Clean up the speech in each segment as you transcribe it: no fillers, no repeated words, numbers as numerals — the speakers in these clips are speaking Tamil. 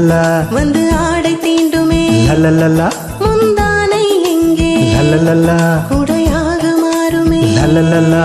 லலலா வந்து ஆடை தீண்டுமே லலலா முந்தானை எங்கே லலலா குடையாக மாறுமே லலலா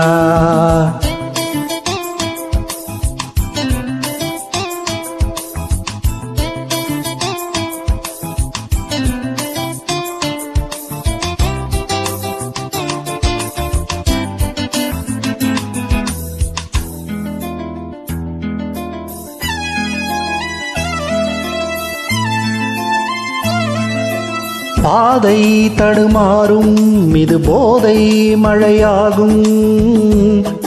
பாதை தடுமாறும் இது போதை மழையாகும்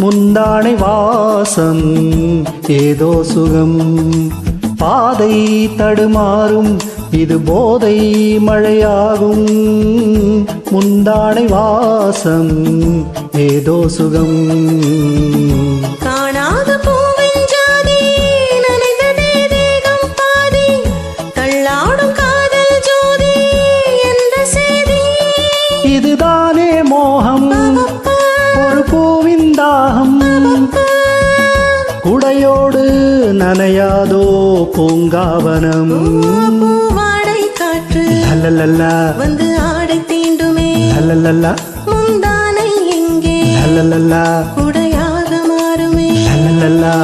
முந்தானை வாசம் ஏதோ சுகம் பாதை தடுமாறும் இது போதை மழையாகும் முந்தானை வாசம் ஏதோ சுகம் காணாத பூவின் ஜாதி நனைந்ததே தேகம் பாதி தள்ளாடும் காதல் ஜோதி என்ற செய்தி இதுதானே மோகம் ஒரு பூவின் தாகம் குடையோடு நனையாதோ பூங்காவனம் பூவாடை காற்று லலலா வந்து ஆடை தீண்டுமே லலலா முந்தானை எங்கே லலலா குடையாக மாறுமே லலலா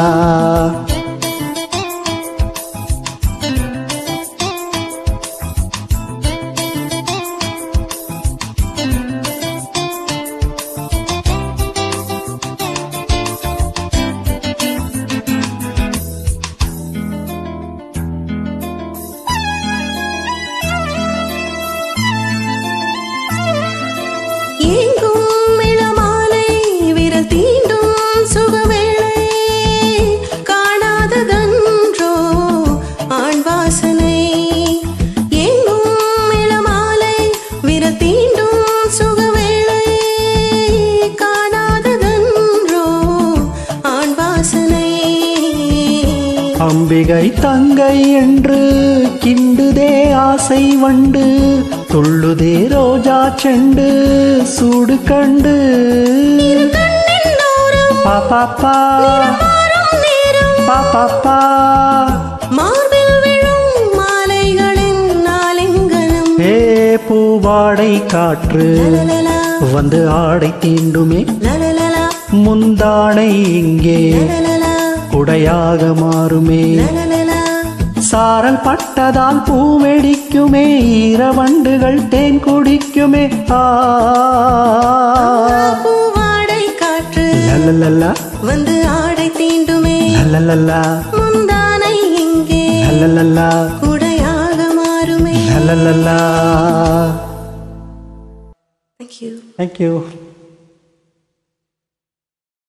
எங்கும் இளமாலை விரல் தீண்டும் சுகவேளை காணாததன்றோ ஆண் வாசனை எங்கும் இளமாலை விரல் தீண்டும் சுகவேளை காணாததன்றோ ஆண் வாசனை அம்பிகை தங்கை என்று கிண்டுதே ஆசை வண்டு துள்ளுதே ரோஜா செண்டு சூடு கண்டு பாப்பா பாப்பா மார்பில் விழும் மாலைகளின் நாலிங்கனம் ஏ பூவாடை காற்று லலலா வந்து ஆடை தீண்டுமே லலலா முந்தானை இங்கே லலலா குடையாக மாறுமே லலலா சாரல் பட்டதால் பூவெடிக்குமே ஈரவண்டுகள் தேன் குடிக்குமே பூவாடை காற்று லலலா வந்து ஆடை தீண்டுமே லலலா முந்தானை இங்கே லலலா குடையாக மாறுமே லலலா Thank you. Thank you.